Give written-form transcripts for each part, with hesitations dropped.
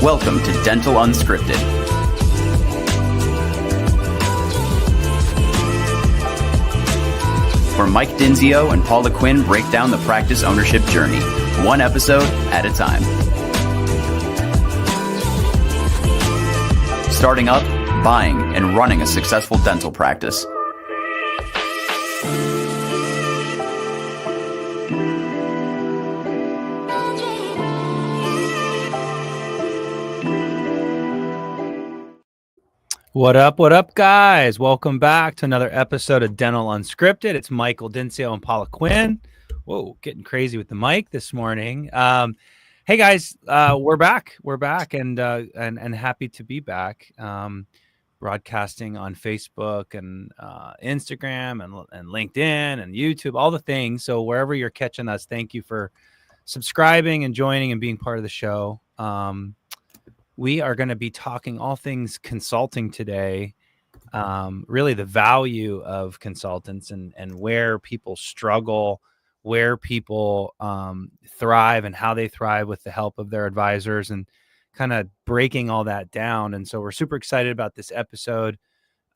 Welcome to Dental Unscripted. Where Mike Dinzio and Paula Quinn break down the practice ownership journey, one episode at a time. Starting up, buying, and running a successful dental practice. What up, guys? Welcome back to another episode of Dental Unscripted. It's Michael Dinzio and Paula Quinn. Whoa, getting crazy with the mic this morning. Hey guys, we're back. We're back and happy to be back. Broadcasting on Facebook and Instagram and LinkedIn and YouTube, all the things. So wherever you're catching us, thank you for subscribing and joining and being part of the show. We are going to be talking all things consulting today, really the value of consultants and where people struggle, where people thrive and how they thrive with the help of their advisors and kind of breaking all that down. And so we're super excited about this episode.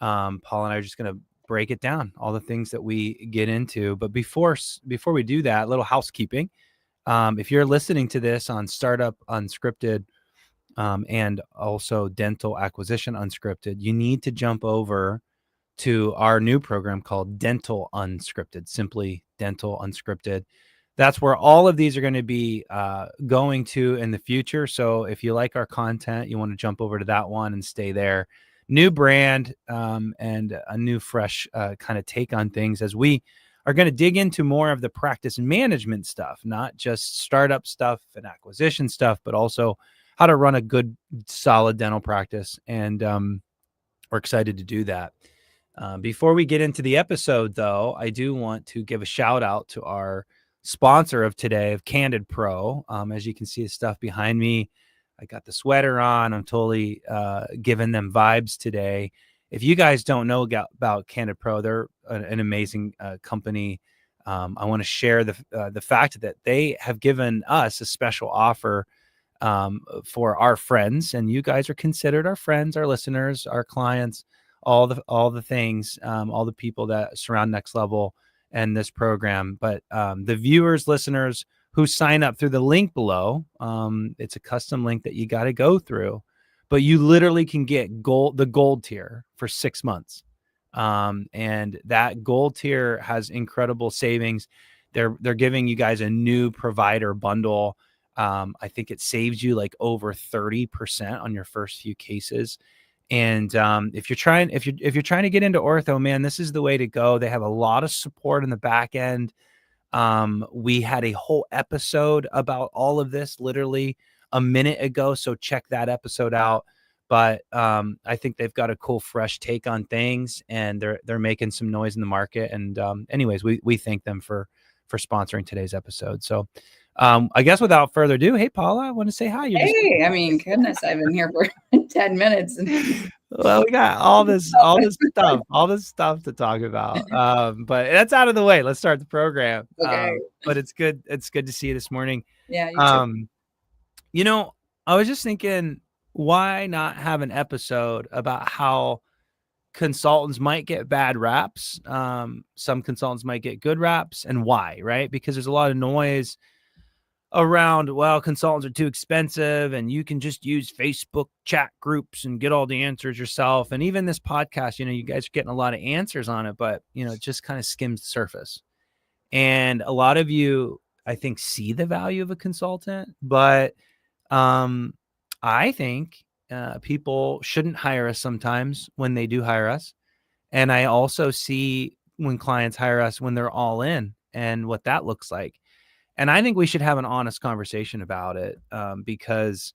Paul and I are just going to break it down, all the things that we get into. But before we do that, a little housekeeping. If you're listening to this on Startup Unscripted, and also Dental Acquisition Unscripted, you need to jump over to our new program called Dental Unscripted, simply Dental Unscripted. That's where all of these are going to be going to in the future. So if you like our content, you want to jump over to that one and stay there. New brand and a new fresh kind of take on things as we are going to dig into more of the practice management stuff, not just startup stuff and acquisition stuff, but also how to run a good, solid dental practice. And we're excited to do that. Before we get into the episode, though, I do want to give a shout out to our sponsor of today, of Candid Pro. As you can see the stuff behind me, I got the sweater on. I'm totally giving them vibes today. If you guys don't know about Candid Pro, they're an amazing company. I want to share the fact that they have given us a special offer for our friends, and you guys are considered our friends, our listeners, our clients, all the things, all the people that surround Next Level and this program. But the viewers, listeners who sign up through the link below, it's a custom link that you got to go through, but you literally can get the gold tier for 6 months. And that gold tier has incredible savings. They're giving you guys a new provider bundle. I think it saves you like over 30% on your first few cases. And if you're trying to get into ortho, man, this is the way to go. They have a lot of support in the back end. We had a whole episode about all of this literally a minute ago, so check that episode out. But I think they've got a cool, fresh take on things, and they're making some noise in the market. And anyways, we thank them for sponsoring today's episode. So I guess without further ado, hey, Paula, I want to say hi. I mean, goodness, I've been here for 10 minutes. Well, we got all this stuff to talk about. But that's out of the way. Let's start the program. Okay. But it's good. It's good to see you this morning. Yeah. You too. I was just thinking, why not have an episode about how consultants might get bad raps? Some consultants might get good raps, and why, right? Because there's a lot of noise around, well, consultants are too expensive and you can just use Facebook chat groups and get all the answers yourself. And even this podcast, you guys are getting a lot of answers on it, but it just kind of skims the surface. And a lot of you, I think, see the value of a consultant, but I think people shouldn't hire us sometimes when they do hire us. And I also see when clients hire us when they're all in and what that looks like. And I think we should have an honest conversation about it because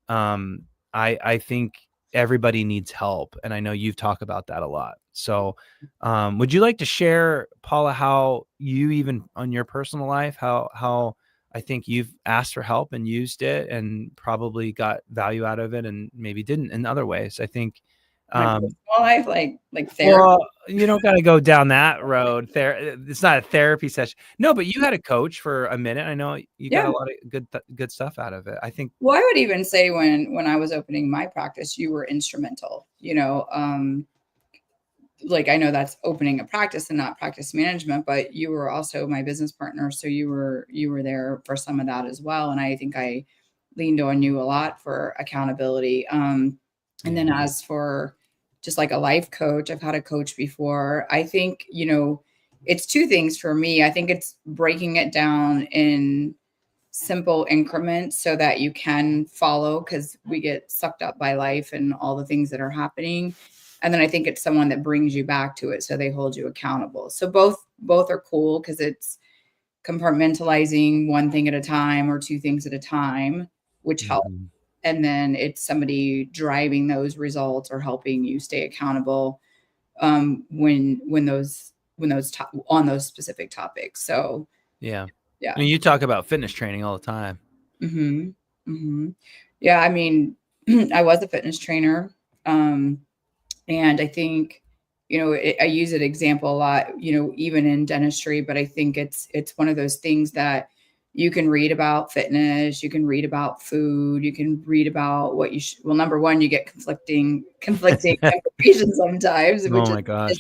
I think everybody needs help. And I know you've talked about that a lot. So would you like to share, Paula, how you even on your personal life, how I think you've asked for help and used it and probably got value out of it and maybe didn't in other ways? I think My Um, personal life, like therapy. well, you don't got to go down that road. It's not a therapy session. No, but you had a coach for a minute. I know you got Yeah. a lot of good stuff out of it. I think. Well, I would even say when I was opening my practice, you were instrumental. Like I know that's opening a practice and not practice management, but you were also my business partner, so you were there for some of that as well. And I think I leaned on you a lot for accountability. And then as for just like a life coach, I've had a coach before. I think, it's two things for me. I think it's breaking it down in simple increments so that you can follow, because we get sucked up by life and all the things that are happening. And then I think it's someone that brings you back to it, so they hold you accountable. So both are cool, because it's compartmentalizing one thing at a time or two things at a time, which helps. Mhm. And then it's somebody driving those results or helping you stay accountable when on those specific topics. So Yeah. yeah. I mean, you talk about fitness training all the time. Mm-hmm. Mm-hmm. Yeah, I mean, I was a fitness trainer, and I think, I use an example a lot, even in dentistry. But I think it's one of those things that you can read about fitness, you can read about food, you can read about what you should. Well, number one, you get conflicting information sometimes, which Oh is my gosh.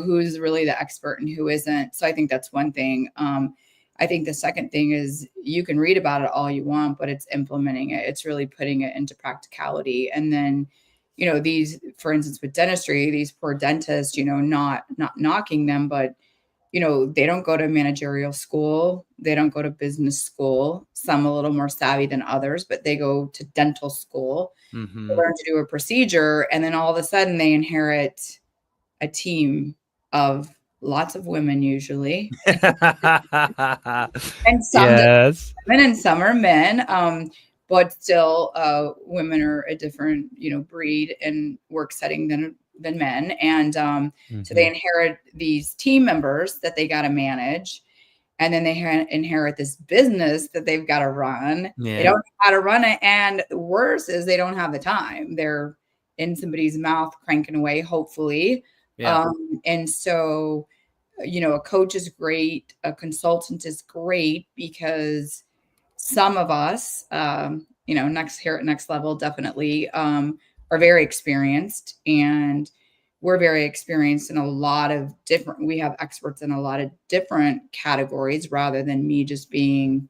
who's really the expert and who isn't. So I think that's one thing. I think the second thing is you can read about it all you want, but it's implementing it. It's really putting it into practicality. And then, these, for instance, with dentistry, these poor dentists, not knocking them, but, they don't go to managerial school. They don't go to business school. Some a little more savvy than others, but they go to dental school to learn to do a procedure. And then all of a sudden they inherit a team of lots of women usually, and some Yes. women and some are men. But still, women are a different, breed and work setting than men. And so they inherit these team members that they got to manage. And then they inherit this business that they've got to run. They Yeah. don't know how to run it. And worse is they don't have the time. They're in somebody's mouth cranking away, hopefully. Yeah. And so, a coach is great. A consultant is great, because some of us, next level, definitely, are very experienced, and we're very experienced in a lot of different, we have experts in a lot of different categories, rather than me just being,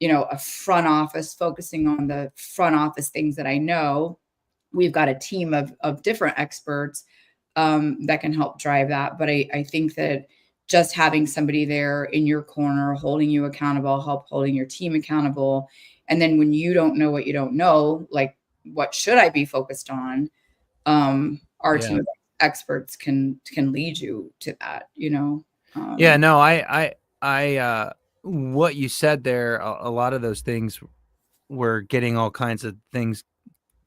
a front office, focusing on the front office things that I know. We've got a team of different experts that can help drive that. But I think that just having somebody there in your corner, holding you accountable, help holding your team accountable. And then when you don't know what you don't know, like, what should I be focused on? Our team of experts can lead you to that, Yeah, no, what you said there, a lot of those things were getting all kinds of things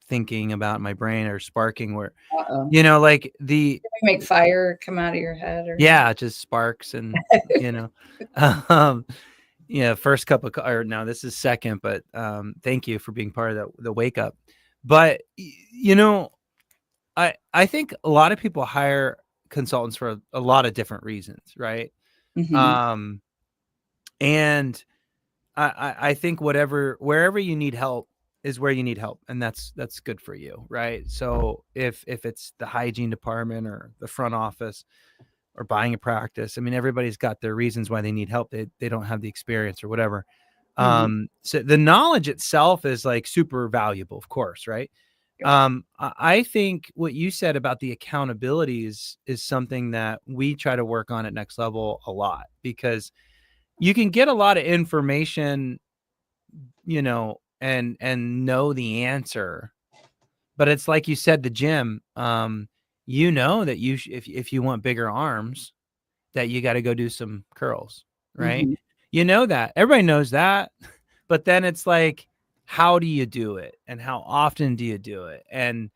thinking about in my brain, or sparking, where, Uh-oh. like the, Make fire come out of your head, or yeah, just sparks. And, first cup of or no, this is second, but thank you for being part of the wake up. But, I think a lot of people hire consultants for a lot of different reasons, right? Mhm. And I think wherever you need help is where you need help, and that's good for you, right? So if it's the hygiene department or the front office or buying a practice, I mean, everybody's got their reasons why they need help. They don't have the experience or whatever. Mhm. So the knowledge itself is like super valuable, of course, right? I think what you said about the accountability is something that we try to work on at Next Level a lot, because you can get a lot of information, and know the answer, but it's like you said, the gym, that if you want bigger arms, that you got to go do some curls, right? Mhm. That everybody knows that, but then it's like, how do you do it, and how often do you do it, and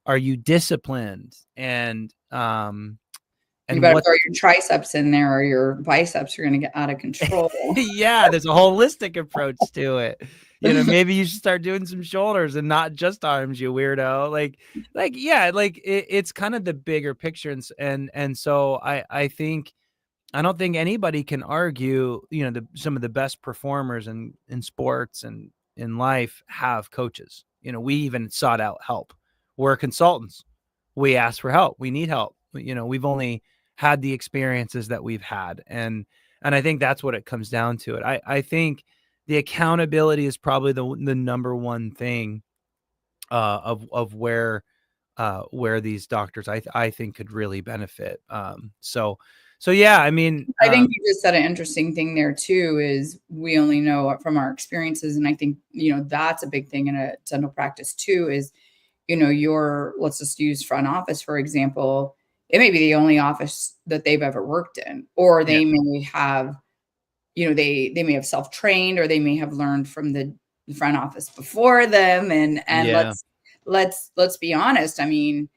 are you disciplined, and You better throw your triceps in there or your biceps are going to get out of control. Yeah, there's a holistic approach to it. Maybe you should start doing some shoulders and not just arms, you weirdo. It's kind of the bigger picture. And so I think, I don't think anybody can argue, some of the best performers in sports and in life have coaches. We even sought out help. We're consultants. We ask for help. We need help. We've only had the experiences that we've had. And I think that's what it comes down to it. I think the accountability is probably the number one thing of where these doctors I think could really benefit. So yeah, I mean, I think you just said an interesting thing there too, is we only know from our experiences. And I think, that's a big thing in a dental practice too, is, let's just use front office, for example. It may be the only office that they've ever worked in, or they may have, they may have self-trained, or they may have learned from the front office before them. And let's be honest. I mean,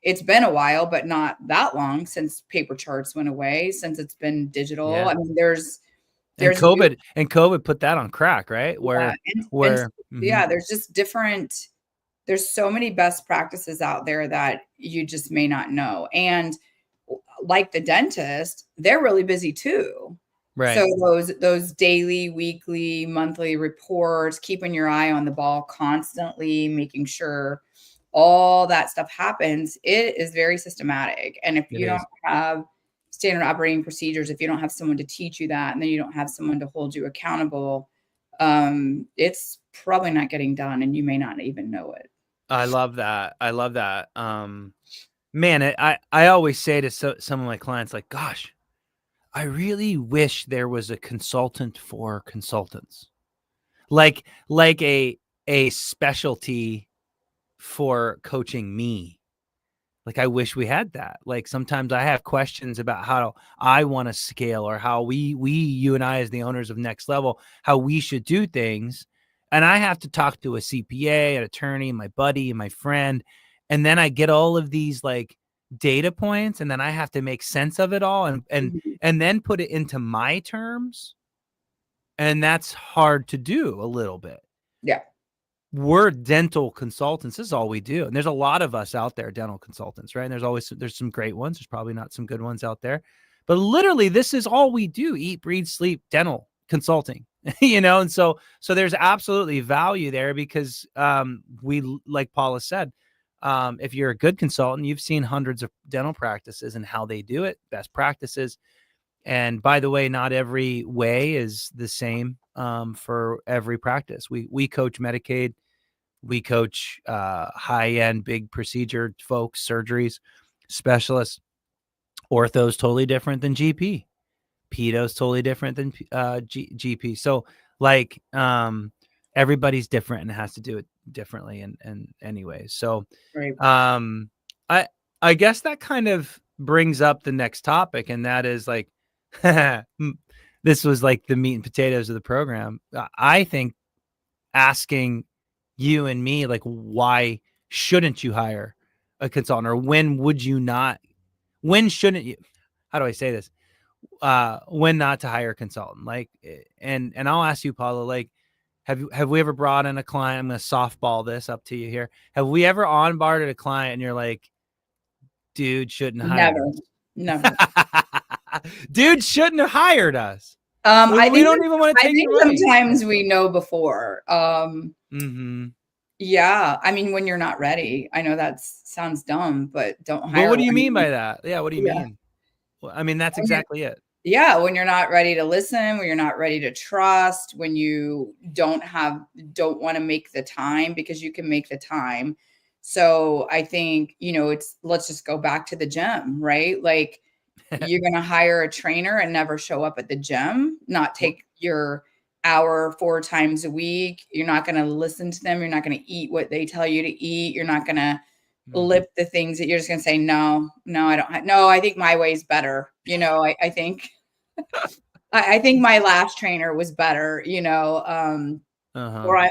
it's been a while, but not that long since paper charts went away, since it's been digital. Yeah. I mean, there's COVID put that on crack, right? There's just different. There's so many best practices out there that you just may not know. And like the dentist, they're really busy too. Right. So those daily, weekly, monthly reports, keeping your eye on the ball constantly, making sure all that stuff happens, it is very systematic. And if you don't have standard operating procedures, if you don't have someone to teach you that, and then you don't have someone to hold you accountable, it's probably not getting done, and you may not even know it. I love that. Man, I always say to some of my clients, like, gosh, I really wish there was a consultant for consultants, like a specialty for coaching me. Like, I wish we had that. Like, sometimes I have questions about how I want to scale, or how you and I, as the owners of Next Level, how we should do things. And I have to talk to a CPA, an attorney, my buddy, my friend. And then I get all of these like data points, and then I have to make sense of it all and then put it into my terms. And that's hard to do a little bit. Yeah. We're dental consultants. This is all we do. And there's a lot of us out there, dental consultants, right? And there's some great ones. There's probably not some good ones out there, but literally this is all we do: eat, breathe, sleep, dental consulting, And so there's absolutely value there, because like Paula said, if you're a good consultant, you've seen hundreds of dental practices and how they do it, best practices. And by the way, not every way is the same for every practice. We coach Medicaid, we coach high-end big procedure folks, surgeries, specialists. Ortho's totally different than GP. Pedo's totally different than GP. So like everybody's different and has to do it differently. And anyways, so right. I guess that kind of brings up the next topic, and that is like, this was like the meat and potatoes of the program. I think asking you and me, like, why shouldn't you hire a consultant, or when shouldn't you, how do I say this? When not to hire a consultant, like, and I'll ask you, Paula, like, have we ever brought in a client? I'm going to softball this up to you here. Have we ever onboarded a client and you're like, dude, shouldn't hire us? Never. Dude shouldn't have hired us. We don't even want to take the money. Sometimes we know before. Mm-hmm. Yeah. I mean, when you're not ready, I know that sounds dumb, but don't hire. But what do you mean by that? Yeah. What do you mean? Well, I mean, that's exactly it. Yeah. When you're not ready to listen, when you're not ready to trust, when you don't want to make the time, because you can make the time. So I think, let's just go back to the gym, right? Like, you're going to hire a trainer and never show up at the gym, not take your hour 4 times a week. You're not going to listen to them. You're not going to eat what they tell you to eat. You're not going to lift the things that you're just going to say, no, I don't. No, I think my way is better. I think, I think my last trainer was better, or I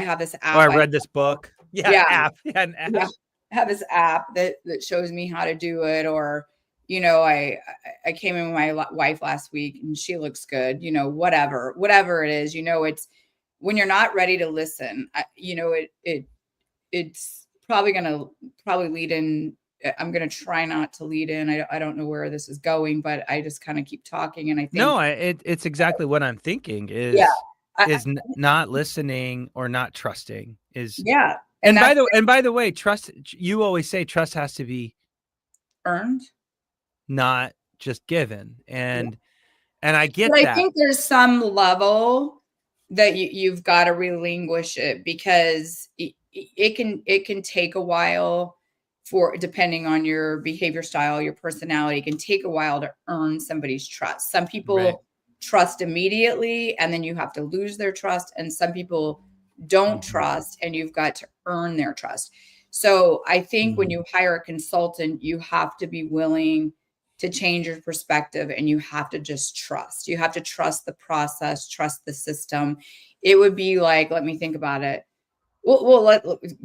have this app. Or I read this book. App. Yeah, I have this app that shows me how to do it. Or, you know, I came in with my wife last week and she looks good, you know, whatever it is, you know, it's when you're not ready to listen, you know, it's probably going to lead in. I'm going to try not to lead in. I don't know where this is going, but I just kind of keep talking. And I think, No, it's exactly what I'm thinking yeah, not listening or not trusting is. yeah. And by the way, trust, you always say trust has to be earned, not just given. And I get but I that. think there's some level that you've got to relinquish it, because it can take a while, for depending on your behavior style, your personality, it can take a while to earn somebody's trust. Some people Right. trust immediately and then you have to lose their trust, and some people don't trust and you've got to earn their trust. So I think when you hire a consultant, you have to be willing to change your perspective, and you have to just trust. You have to trust the process, trust the system. It would be like, let me think about it.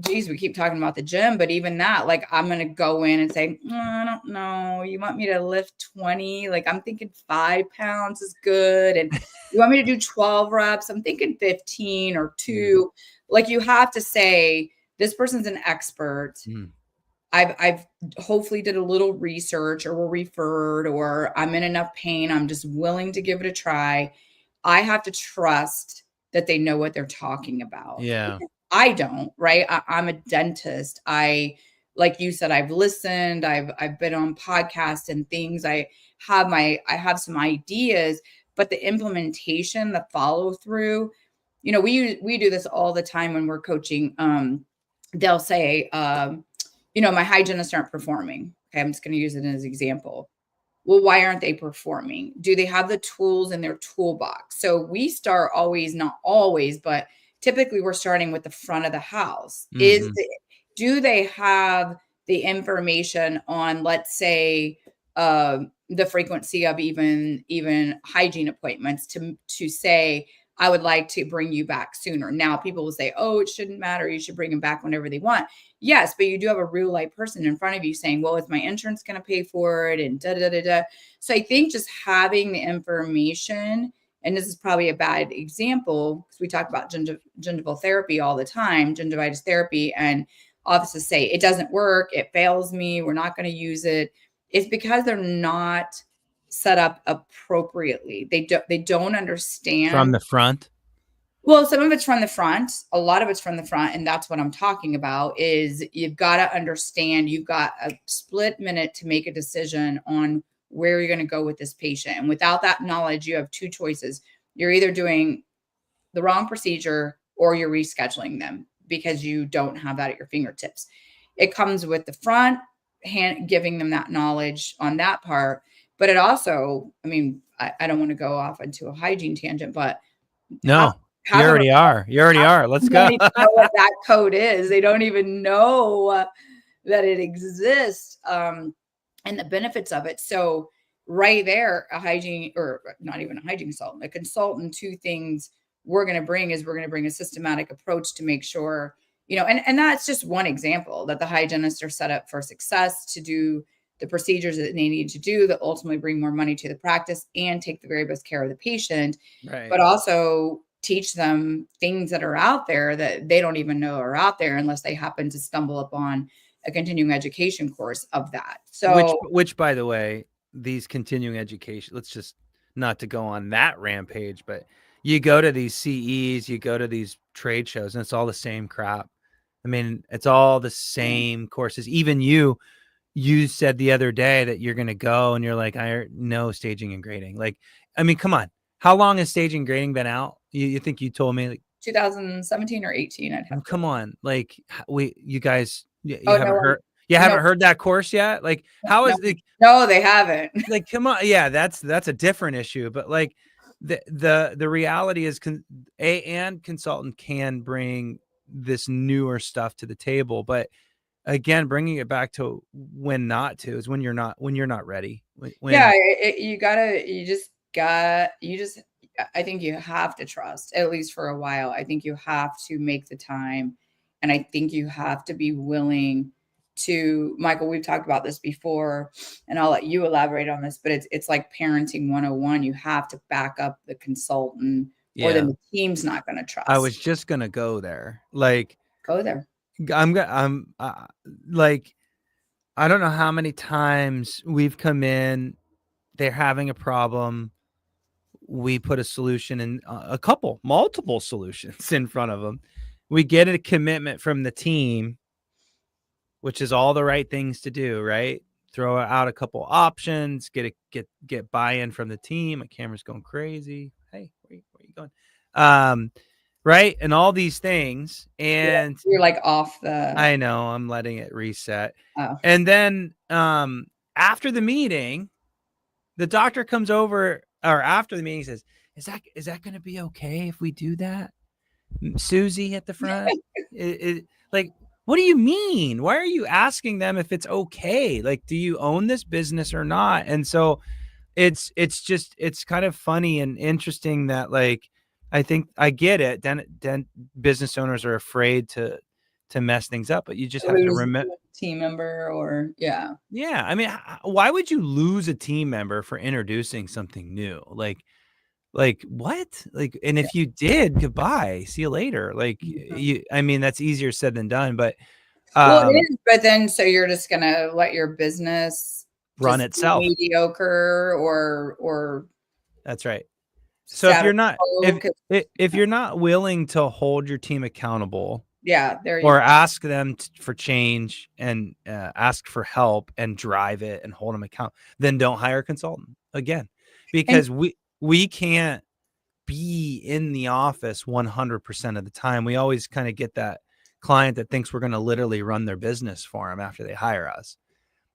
Geez, we keep talking about the gym, but even that, like, I'm going to go in and say, I don't know. You want me to lift 20? Like, I'm thinking 5 pounds is good. And you want me to do 12 reps? I'm thinking 15 or 2. Like, you have to say, this person's an expert. I've hopefully did a little research, or were referred, or I'm in enough pain, I'm just willing to give it a try. I have to trust that they know what they're talking about. Yeah. I don't, right? I'm a dentist. Like you said, I've listened, I've been on podcasts and things. I have some ideas, but the implementation, the follow through, you know, we do this all the time when we're coaching. They'll say, you know, my hygienists aren't performing. Okay, I'm just going to use it as an example. Well, why aren't they performing? Do they have the tools in their toolbox? So we start always, not always, but typically we're starting with the front of the house. Do they have the information on, let's say, the frequency of even hygiene appointments to say, I would like to bring you back sooner. Now people will say, oh, it shouldn't matter. You should bring them back whenever they want. Yes, but you do have a real life person in front of you saying, well, is my insurance going to pay for it? And da, da, da, da. So I think just having the information, and this is probably a bad example because we talk about gingival therapy all the time, gingivitis therapy, and offices say it doesn't work, it fails me, we're not going to use it. It's because they're not set up appropriately. They don't understand From the front. Well, some of it's from the front. A lot of it's from the front. And that's what I'm talking about is you've got to understand, you've got a split minute to make a decision on where you're going to go with this patient. And without that knowledge, you have 2 choices. You're either doing the wrong procedure or you're rescheduling them because you don't have that at your fingertips. It comes with the front hand, giving them that knowledge on that part. But it also, I mean, I don't want to go off into a hygiene tangent, but No. You already are. Let's go. They don't even know what that code is. They don't even know that it exists, and the benefits of it. So right there, a hygiene, or not even a hygiene consultant, a consultant, 2 things we're going to bring a systematic approach to make sure, you know, and that's just one example, that the hygienists are set up for success to do the procedures that they need to do that ultimately bring more money to the practice and take the very best care of the patient, Right. but also teach them things that are out there that they don't even know are out there unless they happen to stumble upon a continuing education course of that. So which by the way, these continuing education, let's just not to go on that rampage, but you go to these CEs, you go to these trade shows, and it's all the same crap. I mean, it's all the same courses. Even you said the other day that you're going to go and you're like, I know staging and grading. Like, I mean, come on. How long has staging and grading been out? You think you told me like 2017 or 18? I'd have come on. Like you guys, you Oh, haven't no, heard, you haven't heard that course yet? Like how is the, No, they haven't. like, come on. Yeah, that's a different issue. But like the reality is and consultant can bring this newer stuff to the table, but again, bringing it back to when not to is when you're not ready. Yeah, I think you have to trust, at least for a while. I think you have to make the time, and I think you have to be willing to Michael, we've talked about this before, and I'll let you elaborate on this, but it's like parenting 101. You have to back up the consultant, or then the team's not going to trust. I was just going to go there. Like, go there. I'm like, I don't know how many times we've come in, they're having a problem. We put a solution in, multiple solutions in front of them. We get a commitment from the team, which is all the right things to do, right? Throw out a couple options, get buy-in from the team. My camera's going crazy. Hey, where you going? Right? And all these things. And you're like off the... I know, I'm letting it reset. Oh. And then after the meeting, the doctor comes over, or after the meeting says, is that going to be okay if we do that? Susie at the front? Like, what do you mean? Why are you asking them if it's okay? Like, do you own this business or not? And so it's kind of funny and interesting that, like, I think I get it. Business owners are afraid to mess things up, but you just have to remember team member, or yeah. I mean, why would you lose a team member for introducing something new? Like what? Like, and if you did, goodbye, see you later. Like, I mean, that's easier said than done, but well, it is, but then so you're just gonna let your business run itself, mediocre, or that's right. So if you're not willing to hold your team accountable, or ask them for change and ask for help and drive it and hold them accountable, then don't hire a consultant again, because we can't be in the office 100% of the time. We always kind of get that client that thinks we're going to literally run their business for them after they hire us.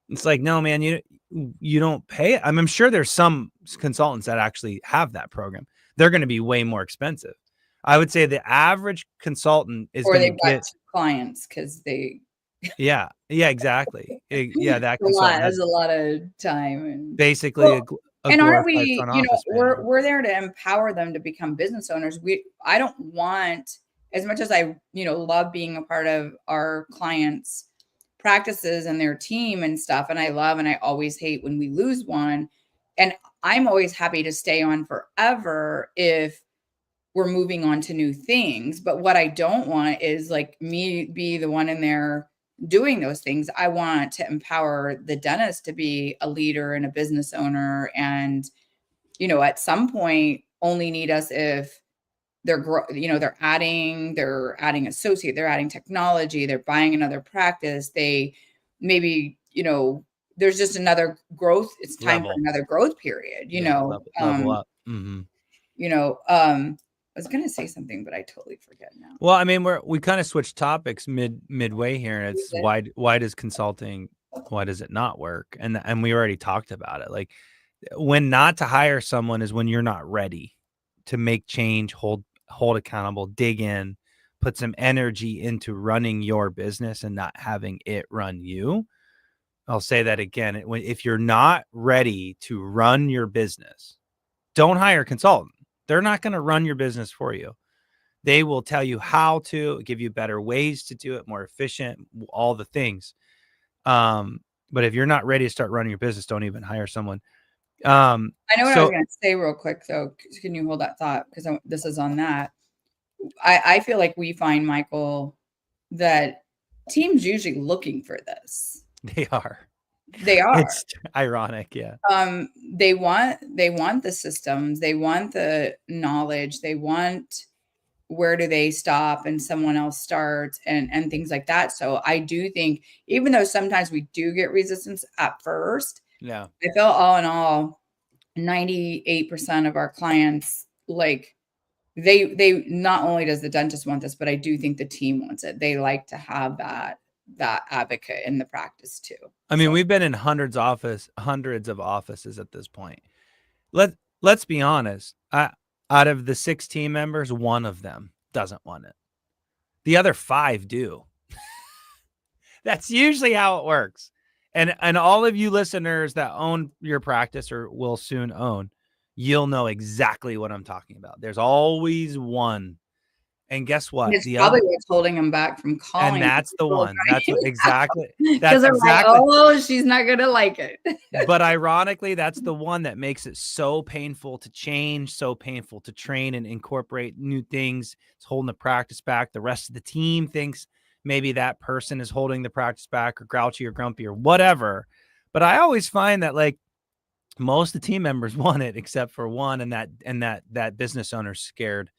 It's like, no, man, you don't pay it. I'm sure there's some consultants that actually have that program. They're going to be way more expensive. I would say the average consultant is going to get clients because they. Yeah, exactly. That there's a lot of time and basically. And aren't we, we're there to empower them to become business owners. I don't want, as much as I, love being a part of our clients' practices and their team and stuff. And I always hate when we lose one. And I'm always happy to stay on forever if we're moving on to new things. But what I don't want is like me be the one in there doing those things. I want to empower the dentist to be a leader and a business owner, and at some point only need us if they're adding associate, they're adding technology, they're buying another practice, they maybe there's just another growth. It's time for another growth period. Level up. I was going to say something, but I totally forget now. Well, I mean, we kind of switched topics midway here, and it's why does consulting, why does it not work? And we already talked about it. Like, when not to hire someone is when you're not ready to make change, hold accountable, dig in, put some energy into running your business and not having it run you. I'll say that again. If you're not ready to run your business, don't hire a consultant. They're not going to run your business for you. They will tell you how to, give you better ways to do it, more efficient, all the things. But if you're not ready to start running your business, don't even hire someone. I know what I was going to say real quick, though. Can you hold that thought? Because this is on that. I feel like we find, Michael, that teams usually looking for this. They are. It's ironic, yeah. They want the systems, they want the knowledge, they want where do they stop and someone else starts and things like that. So I do think, even though sometimes we do get resistance at first, I feel all in all, 98% of our clients, like they not only does the dentist want this, but I do think the team wants it. They like to have that advocate in the practice too. I mean, we've been in hundreds of offices at this point. Let's be honest. Out of the 6 team members, one of them doesn't want it. The other 5 do. That's usually how it works. And all of you listeners that own your practice or will soon own, you'll know exactly what I'm talking about. There's always one And guess And what? it's probably what's holding them back from calling. And that's the people one. That's what, right exactly. now. That's they're exactly. like, oh, she's not going to like it. But ironically, that's the one that makes it so painful to change, so painful to train and incorporate new things. It's holding the practice back. The rest of the team thinks maybe that person is holding the practice back, or grouchy or grumpy or whatever. But I always find that like most of the team members want it except for one, and that business owner's scared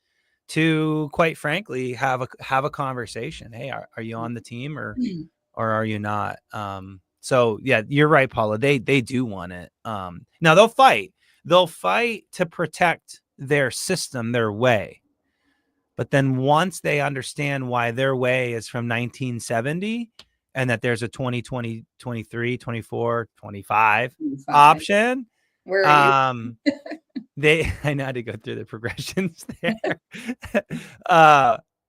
to, quite frankly, have a conversation. Hey, are you on the team or are you not? So yeah, you're right, Paula. They do want it. Now they'll fight to protect their system, their way. But then once they understand why their way is from 1970 and that there's a 2020, 23, 24, 25 option, where are you? I know how to go through the progressions there.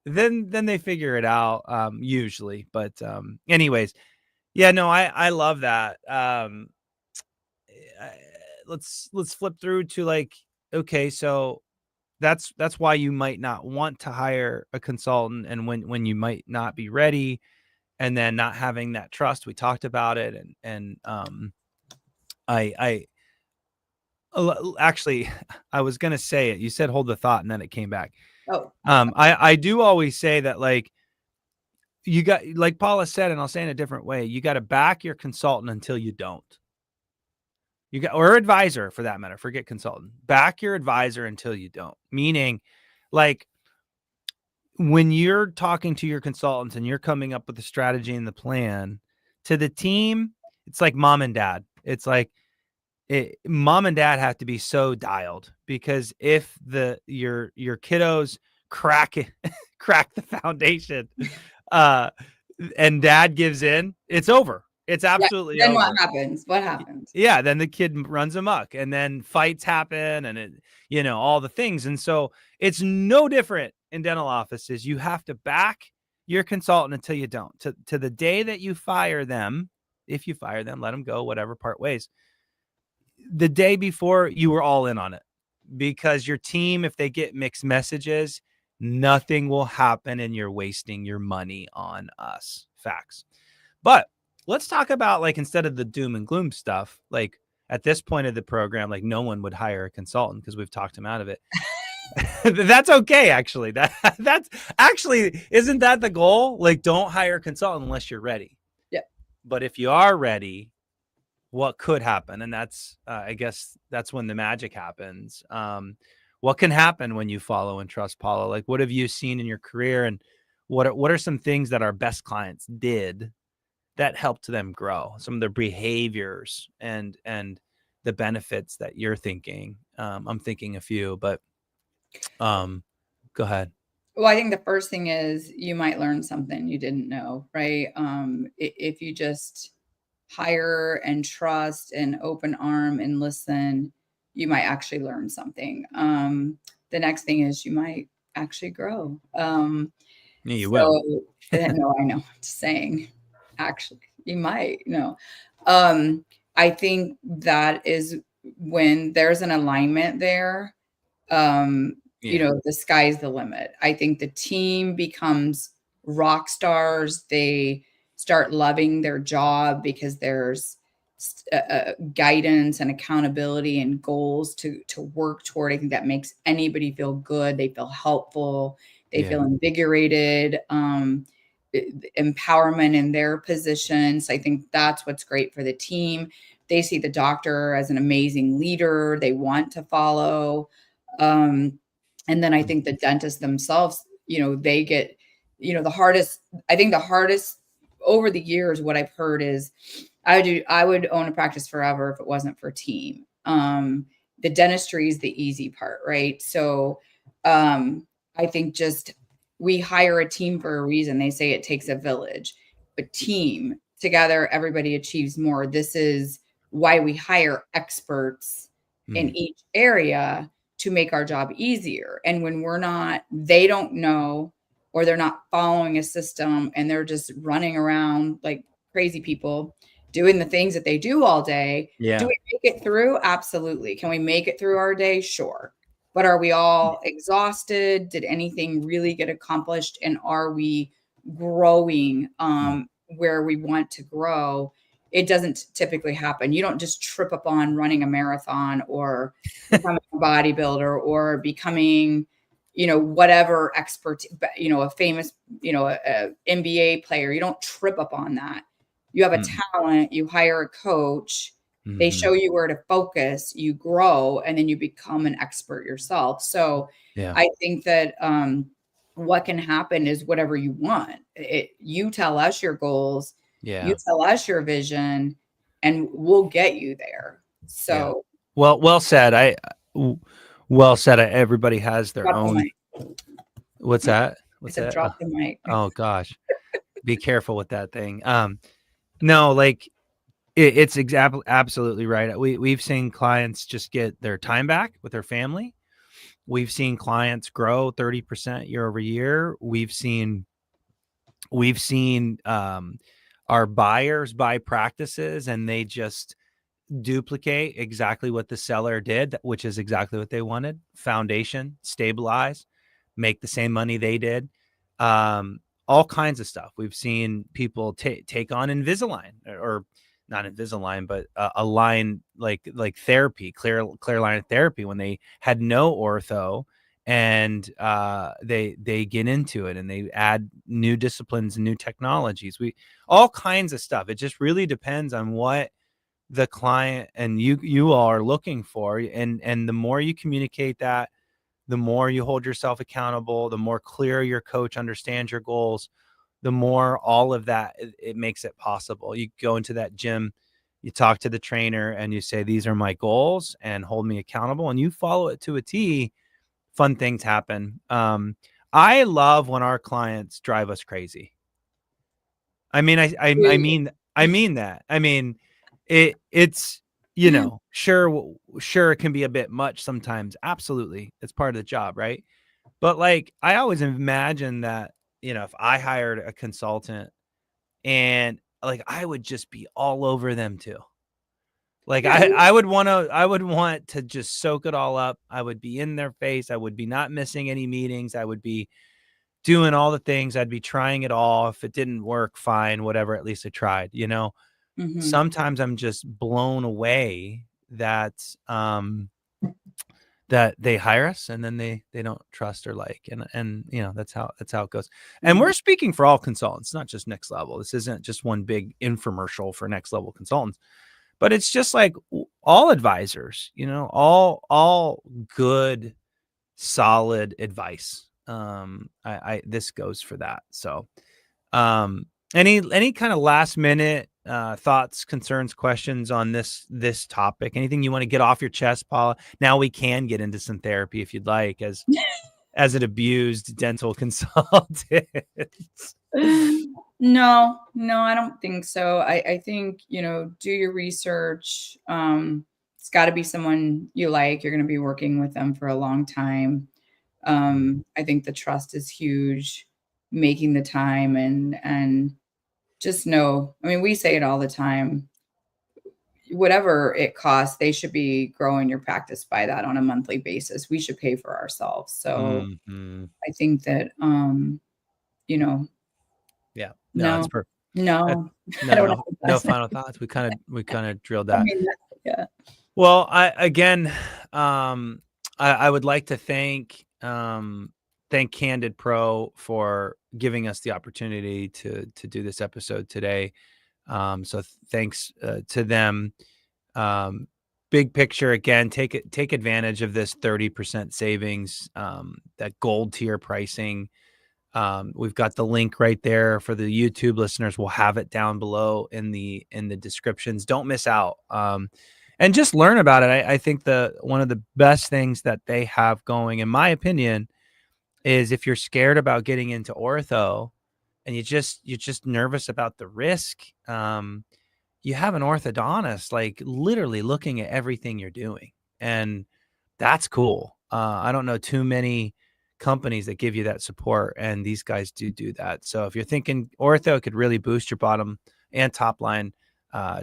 Then they figure it out, usually. But anyways, yeah, no, I love that. Let's flip through to like, okay, so that's why you might not want to hire a consultant, and when you might not be ready, and then not having that trust. We talked about it, and I actually, I was going to say it. You said hold the thought, and then it came back. Oh, I do always say that, like, you got, like Paula said, and I'll say in a different way, you got to back your consultant until you don't. You got, or advisor for that matter, forget consultant, back your advisor until you don't. Meaning, like, when you're talking to your consultants and you're coming up with the strategy and the plan to the team, it's like mom and dad. It's like, mom and dad have to be so dialed, because if your kiddos crack the foundation, and dad gives in, it's over. It's absolutely then over. What happens? Yeah, then the kid runs amok, and then fights happen, and all the things. And so it's no different in dental offices. You have to back your consultant until you don't. To the day that you fire them, if you fire them, let them go, whatever, part ways. The day before, you were all in on it, because your team, if they get mixed messages, nothing will happen, and you're wasting your money on us. Facts. But let's talk about, like, instead of the doom and gloom stuff, like at this point of the program, like no one would hire a consultant because we've talked them out of it. That's okay. Actually, that's actually, isn't that the goal? Like, don't hire a consultant unless you're ready. Yeah. But if you are ready, what could happen? And that's, I guess that's when the magic happens. What can happen when you follow and trust, Paula? Like, what have you seen in your career, and what are some things that our best clients did that helped them grow? Some of their behaviors and the benefits that you're thinking. I'm thinking a few, but go ahead. Well, I think the first thing is you might learn something you didn't know, right? If you just hire and trust and open arm and listen, you might actually learn something. The next thing is you might actually grow. Yeah, you will. No, I know. I'm just saying, actually, you might, I think that is when there's an alignment there. The sky's the limit. I think the team becomes rock stars. They start loving their job because there's guidance and accountability and goals to work toward. I think that makes anybody feel good. They feel helpful. They feel invigorated, empowerment in their positions. I think that's what's great for the team. They see the doctor as an amazing leader. They want to follow. And then I think the dentists themselves, they get, the hardest over the years, what I've heard is I would own a practice forever if it wasn't for team. The dentistry is the easy part, right? So I think just we hire a team for a reason. They say it takes a village, but team together, everybody achieves more. This is why we hire experts in each area to make our job easier. And when they don't know, or they're not following a system and they're just running around like crazy people doing the things that they do all day. Yeah. Do we make it through? Absolutely. Can we make it through our day? Sure. but are we all exhausted? Did anything really get accomplished? And are we growing where we want to grow? It doesn't typically happen. You don't just trip up on running a marathon or becoming a bodybuilder or becoming, whatever expert, a famous, a NBA player. You don't trip up on that. You have a talent, you hire a coach, they show you where to focus, you grow, and then you become an expert yourself. So I think that what can happen is whatever you want. You tell us your goals, you tell us your vision, and we'll get you there. So well said. Well said. Everybody has their own. What's that? What's that? Drop the mic. Oh gosh, be careful with that thing. No, like it's exactly absolutely right. We've seen clients just get their time back with their family. We've seen clients grow 30% year over year. We've seen our buyers buy practices and they just duplicate exactly what the seller did, which is exactly what they wanted. Foundation, stabilize, make the same money they did. All kinds of stuff. We've seen people take on Invisalign, or not Invisalign, but a line like therapy, clear line therapy, when they had no ortho, and they get into it and they add new disciplines and new technologies. All kinds of stuff. It just really depends on what the client and you all are looking for, and the more you communicate that, the more you hold yourself accountable, the more clear your coach understands your goals, the more all of that, it makes it possible. You go into that gym, you talk to the trainer and you say, these are my goals and hold me accountable, and you follow it to a T. Fun things happen. I love when our clients drive us crazy. I mean, I mean that. I mean, it's, sure it can be a bit much sometimes. Absolutely. It's part of the job, right? But like, I always imagine that, if I hired a consultant and like, I would just be all over them too. Like I would want to just soak it all up. I would be in their face. I would be not missing any meetings. I would be doing all the things. I'd be trying it all. If it didn't work, fine, whatever, at least I tried, Sometimes I'm just blown away that that they hire us and then they don't trust or like, and that's how it goes. And we're speaking for all consultants, not just Next Level. This isn't just one big infomercial for Next Level consultants, but it's just like all advisors, all good, solid advice. This goes for that. So, any kind of last minute thoughts, concerns, questions on this topic? Anything you want to get off your chest, Paula? Now we can get into some therapy if you'd like, as an abused dental consultant. No, I don't think so. I think, do your research. It's got to be someone you like. You're going to be working with them for a long time. I think the trust is huge, making the time and just know, we say it all the time, whatever it costs, they should be growing your practice by that on a monthly basis. We should pay for ourselves. So I think that, yeah, no, that's perfect. No final thoughts. We kind of drilled that. Yeah. Well, I would like to thank Candid Pro for giving us the opportunity to do this episode today. So thanks to them. Big picture, again, take advantage of this 30% savings, that gold tier pricing. We've got the link right there for the YouTube listeners. We'll have it down below in the descriptions. Don't miss out. And just learn about it. I think one of the best things that they have going, in my opinion, is if you're scared about getting into ortho and you're just nervous about the risk, you have an orthodontist like literally looking at everything you're doing, and that's cool. I don't know too many companies that give you that support, and these guys do that. So if you're thinking ortho could really boost your bottom and top line,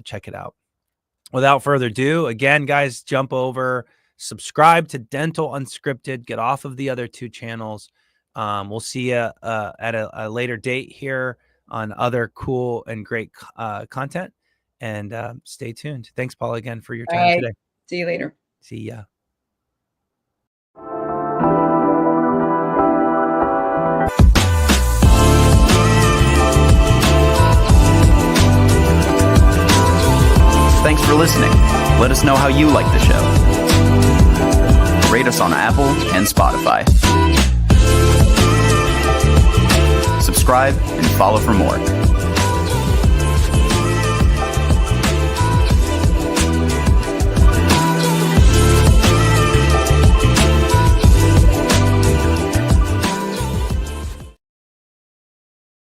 check it out. Without further ado, again, guys, jump over subscribe to Dental Unscripted. Get off of the other 2 channels. We'll see you at a later date here on other cool and great content. And stay tuned. Thanks, Paula, again for your time today. See you later. See ya. Thanks for listening. Let us know how you like the show. Rate us on Apple and Spotify. Subscribe and follow for more.